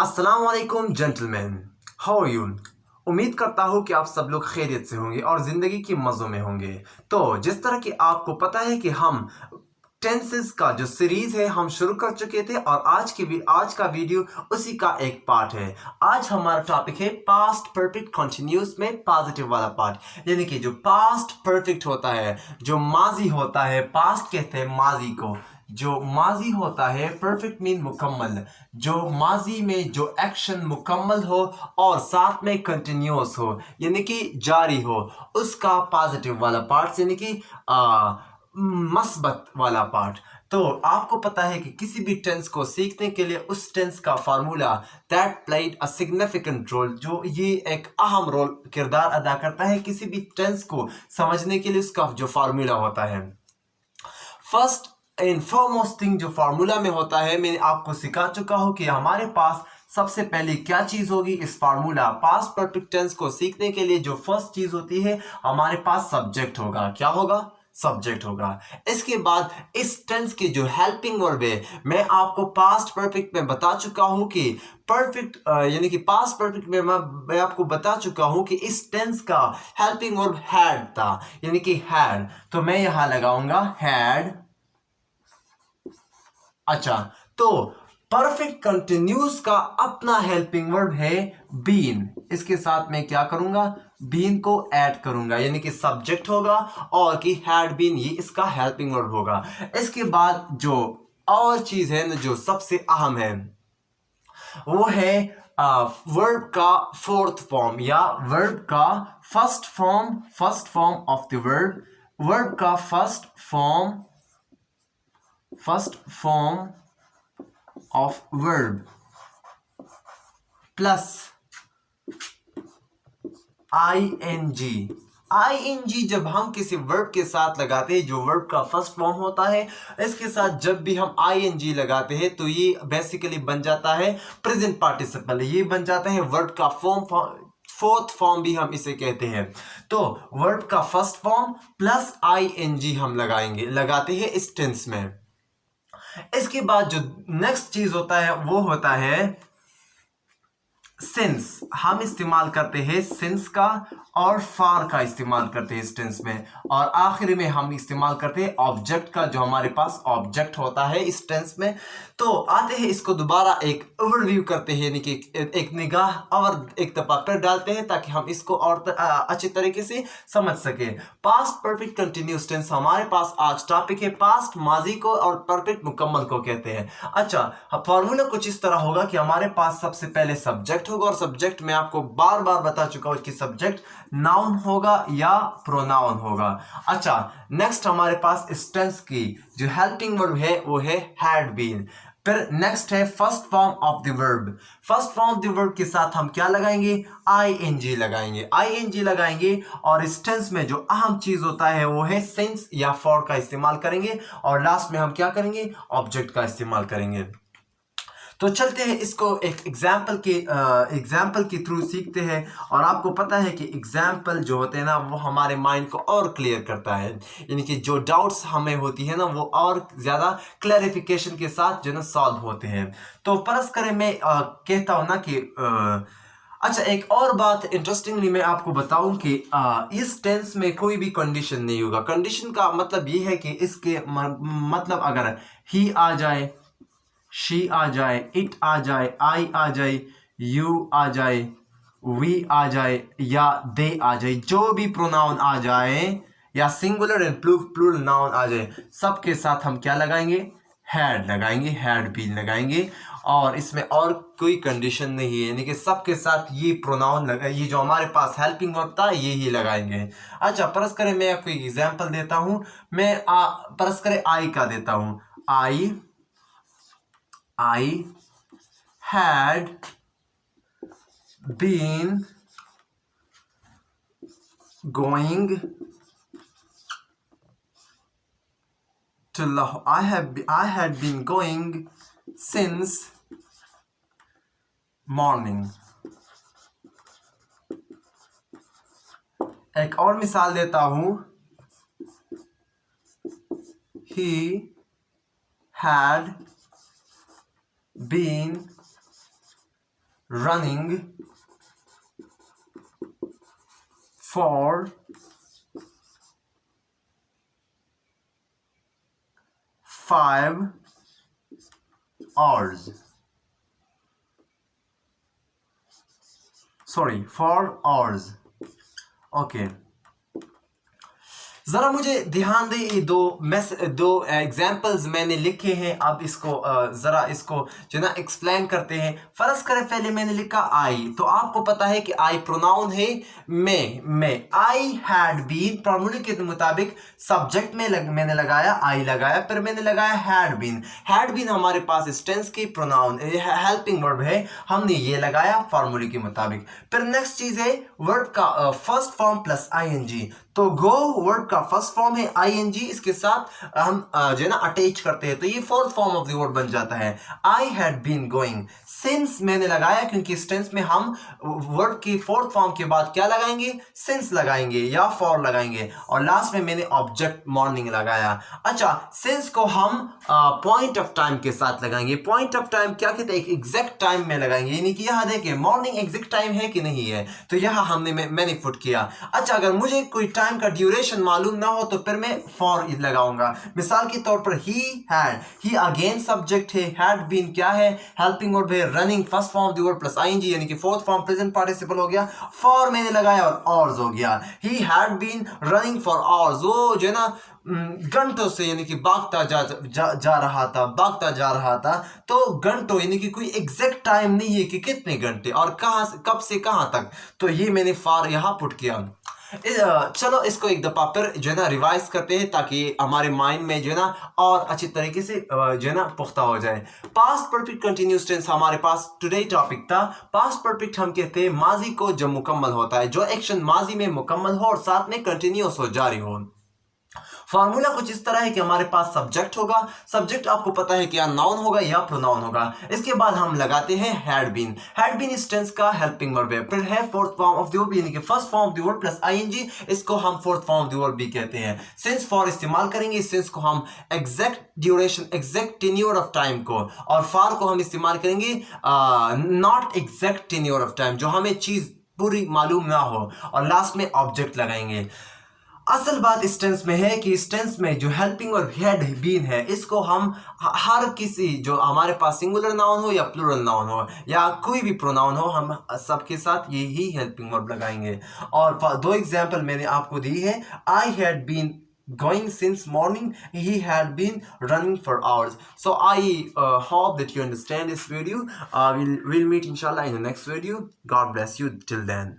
अस्सलाम वालेकुम gentleman, how are you. उम्मीद करता हूँ कि आप सब लोग खैरियत से होंगे और ज़िंदगी की मज़ों में होंगे। तो जिस तरह कि आपको पता है कि हम टेंसेस का जो सीरीज़ है हम शुरू कर चुके थे और आज का वीडियो उसी का एक पार्ट है। आज हमारा टॉपिक है पास्ट परफेक्ट कंटिन्यूस में पॉजिटिव वाला पार्ट, यानी कि जो पास्ट परफेक्ट होता है, जो माजी होता है, पास्ट कहते हैं माजी को, जो माजी होता है परफेक्ट मीन मुकम्मल, जो माजी में जो एक्शन मुकम्मल हो और साथ में कंटिन्यूस हो यानी कि जारी हो, उसका पॉजिटिव वाला पार्ट यानी कि मस्बत वाला पार्ट। तो आपको पता है कि किसी भी टेंस को सीखने के लिए उस टेंस का formula that played a significant role, जो ये एक अहम रोल किरदार अदा करता है किसी भी टेंस को समझने के लिए, उसका जो फार्मूला होता है। फर्स्ट एंड फॉरमोस्ट थिंग जो फार्मूला में होता है, मैंने आपको सिखा चुका हूं कि हमारे पास सबसे पहले क्या चीज होगी इस फार्मूला पास्ट परफेक्ट टेंस को सीखने के लिए। जो फर्स्ट चीज होती है हमारे पास सब्जेक्ट होगा। क्या होगा? सब्जेक्ट होगा। इसके बाद इस टेंस के जो हेल्पिंग वर्ब है, मैं आपको पास्ट परफेक्ट में बता चुका हूं कि परफेक्ट यानी कि पास्ट परफेक्ट में मैं आपको बता चुका हूं कि इस टेंस का हेल्पिंग वर्ब हैड था, यानी कि हैड। तो मैं यहां लगाऊंगा हैड। अच्छा, तो परफेक्ट कंटिन्यूस का अपना हेल्पिंग वर्ब है बीन। इसके साथ मैं क्या करूंगा? बीन को ऐड करूंगा, यानी कि सब्जेक्ट होगा और कि हैड बीन ये इसका हेल्पिंग वर्ब होगा। इसके बाद जो और चीज है ना जो सबसे अहम है वो है वर्ब का फोर्थ फॉर्म या वर्ब का first form of the verb का first form of verb plus ING जब हम किसी वर्ब के साथ लगाते हैं, जो वर्ब का फर्स्ट फॉर्म होता है, इसके साथ जब भी हम आईएनजी लगाते हैं तो ये बेसिकली बन जाता है प्रेजेंट पार्टिसिपल। ये बन जाता है वर्ब का फोर्थ फॉर्म भी हम इसे कहते हैं। तो वर्ब का फर्स्ट फॉर्म प्लस आईएनजी हम लगाते हैं इस टेंस में। इसके बाद जो नेक्स्ट चीज होता है वो होता है सिंस। हम इस्तेमाल करते हैं सिंस का और फार का इस्तेमाल करते हैं इस टेंस में। और आखिरी में हम इस्तेमाल करते हैं ऑब्जेक्ट का, जो हमारे पास ऑब्जेक्ट होता है इस टेंस में। तो आते हैं इसको दोबारा एक ओवरव्यू करते हैं, यानी कि एक निगाह और एक दफा पर डालते हैं ताकि हम इसको और अच्छे तरीके से समझ सके। पास्ट परफेक्ट कंटिन्यूस टेंस हमारे पास आज टॉपिक है। पास्ट माजी को और परफेक्ट मुकम्मल को कहते हैं। अच्छा, फॉर्मूला कुछ इस तरह होगा कि हमारे पास सबसे पहले सब्जेक्ट होगा और सब्जेक्ट में आपको बार बार बता चुका हूं कि सब्जेक्ट नाउन होगा या प्रोनाउन होगा। अच्छा, नेक्स्ट हमारे पास इस टेंस की जो हेल्पिंग वर्ब है वो है हैड बीन। फिर नेक्स्ट है first form of the verb. First form of the verb के साथ हम क्या लगाएंगे? आईएनजी लगाएंगे और इस टेंस में जो अहम चीज होता है वो है सिंस या फॉर का इस्तेमाल करेंगे और लास्ट में हम क्या करेंगे? ऑब्जेक्ट का इस्तेमाल करेंगे। तो चलते हैं इसको एक एग्जाम्पल के थ्रू सीखते हैं। और आपको पता है कि एग्जाम्पल जो होते हैं ना वो हमारे माइंड को और क्लियर करता है, यानी कि जो डाउट्स हमें होती है ना वो और ज़्यादा क्लैरिफिकेशन के साथ जो ना सॉल्व होते हैं। तो फर्ज करें मैं कहता हूँ ना कि अच्छा, एक और बात इंटरेस्टिंगली मैं आपको बताऊं कि इस टेंस में कोई भी कंडीशन नहीं होगा। कंडीशन का मतलब ये है कि इसके मतलब अगर ही आ जाए, शी आ जाए, इट आ जाए, आई आ जाए, यू आ जाए, वी आ जाए या दे आ जाए, जो भी प्रोनाउन आ जाए या सिंगुलर एंड प्लूरल नाउन आ जाए, सबके साथ हम क्या लगाएंगे? हैड बीन लगाएंगे। और इसमें और कोई कंडीशन नहीं है, यानी कि सबके साथ ये प्रोनाउन ये जो हमारे पास हेल्पिंग वर्ब था ये ही लगाएंगे। अच्छा, परस करें मैं आपको एक एग्जांपल देता हूं। मैं परस करें आई का देता हूं। I had been going to Lahore. I had been going since morning. एक और मिसाल देता हूं। He had been running for 5 hours. Sorry, 4 hours. Okay. ज़रा मुझे ध्यान दे, ये दो एग्जाम्पल्स मैंने लिखे हैं. अब इसको ज़रा इसको जो ना एक्सप्लेन करते हैं. फ़र्ज करें पहले मैंने लिखा आई, तो आपको पता है कि आई प्रोनाउन है मैं. आई हैड बीन फॉर्मूले के मुताबिक सब्जेक्ट में मैंने लगाया आई लगाया, फिर मैंने लगाया हैड बीन. हैड बीन हमारे पास इस टेंस की प्रोनाउन हेल्पिंग वर्ब है, हमने ये लगाया फॉर्मूले के मुताबिक. फिर नेक्स्ट चीज़ है वर्ब का फर्स्ट फॉर्म प्लस आईएनजी. तो गो वर्ड का फर्स्ट फॉर्म है आईएनजी, इसके साथ हम जो है ना अटैच करते हैं, तो ये fourth form of the word बन जाता है. I had been going. Since मैंने लगाया क्योंकि इस टेंस में हम वर्ड की फोर्थ फॉर्म के बाद क्या लगाएंगे, सिंस लगाएंगे या फॉर लगाएंगे, और लास्ट में मैंने ऑब्जेक्ट मॉर्निंग लगाया. अच्छा, सिंस को हम पॉइंट ऑफ टाइम के साथ लगाएंगे. पॉइंट ऑफ टाइम क्या कहते हैं, एक एग्जैक्ट टाइम में लगाएंगे, यानी कि यहाँ देखिए मॉर्निंग एग्जैक्ट टाइम है कि नहीं है, तो यहाँ हमने मैंने पुट किया. अच्छा, अगर मुझे कोई टाइम का ड्यूरेशन मालूम ना हो तो फिर मैं फॉर लगाऊंगा. मिसाल के तौर पर he had, he again subject है, हैड बीन क्या है, हेल्पिंग वर्ब है, running first form of the word plus ING यानी कि फोर्थ फॉर्म प्रेजेंट पार्टिसिपल हो गया, फॉर मैंने लगाया और आवर्स हो गया. He had been running for hours, वो जो है ना घंटों से यानी कि भागता जा रहा था. तो घंटों यानी कि कोई एग्जैक्ट टाइम नहीं है कि कितने घंटे और कहां से कब से कहां तक, तो ये मैंने फॉर यहां पुट किया. चलो इसको एक दफा फिर जो है ना रिवाइज करते हैं ताकि हमारे माइंड में जो है ना और अच्छी तरीके से जो है ना पुख्ता हो जाए. पास्ट परफेक्ट कंटिन्यूस टेंस हमारे पास टुडे टॉपिक था. पास्ट परफेक्ट हम कहते हैं माजी को जब मुकम्मल होता है, जो एक्शन माजी में मुकम्मल हो और साथ में कंटिन्यूस हो, जारी हो. फॉर्मूला कुछ इस तरह है कि हमारे पास सब्जेक्ट होगा, सब्जेक्ट आपको पता है कि या नाउन होगा या प्रोनाउन होगा. इसके बाद हम लगाते हैं हैड बीन. हैड बीन इस टेंस का हेल्पिंग वर्ब है. फिर है fourth form of the verb यानी कि first form of the verb plus ING, इसको हम fourth form of the verb भी कहते हैं. सिंस फॉर इस्तेमाल करेंगे, सिंस को हम exact duration exact tenure of time को, और फॉर को हम इस्तेमाल करेंगे not exact tenure of time, जो हमें चीज पूरी मालूम ना हो, और लास्ट में ऑब्जेक्ट लगाएंगे. असल बात इस टेंस में है कि इस टेंस में जो हेल्पिंग और हैड बीन है, इसको हम हर किसी जो हमारे पास सिंगुलर नाउन हो या प्लूरल नाउन हो या कोई भी प्रोनाउन हो, हम सबके साथ यही हेल्पिंग वर्ब लगाएंगे. और दो एग्जांपल मैंने आपको दी है. I had been going since morning, he had been running for hours. So I hope that you understand this video. We'll meet inshallah in the next video. God bless you till then.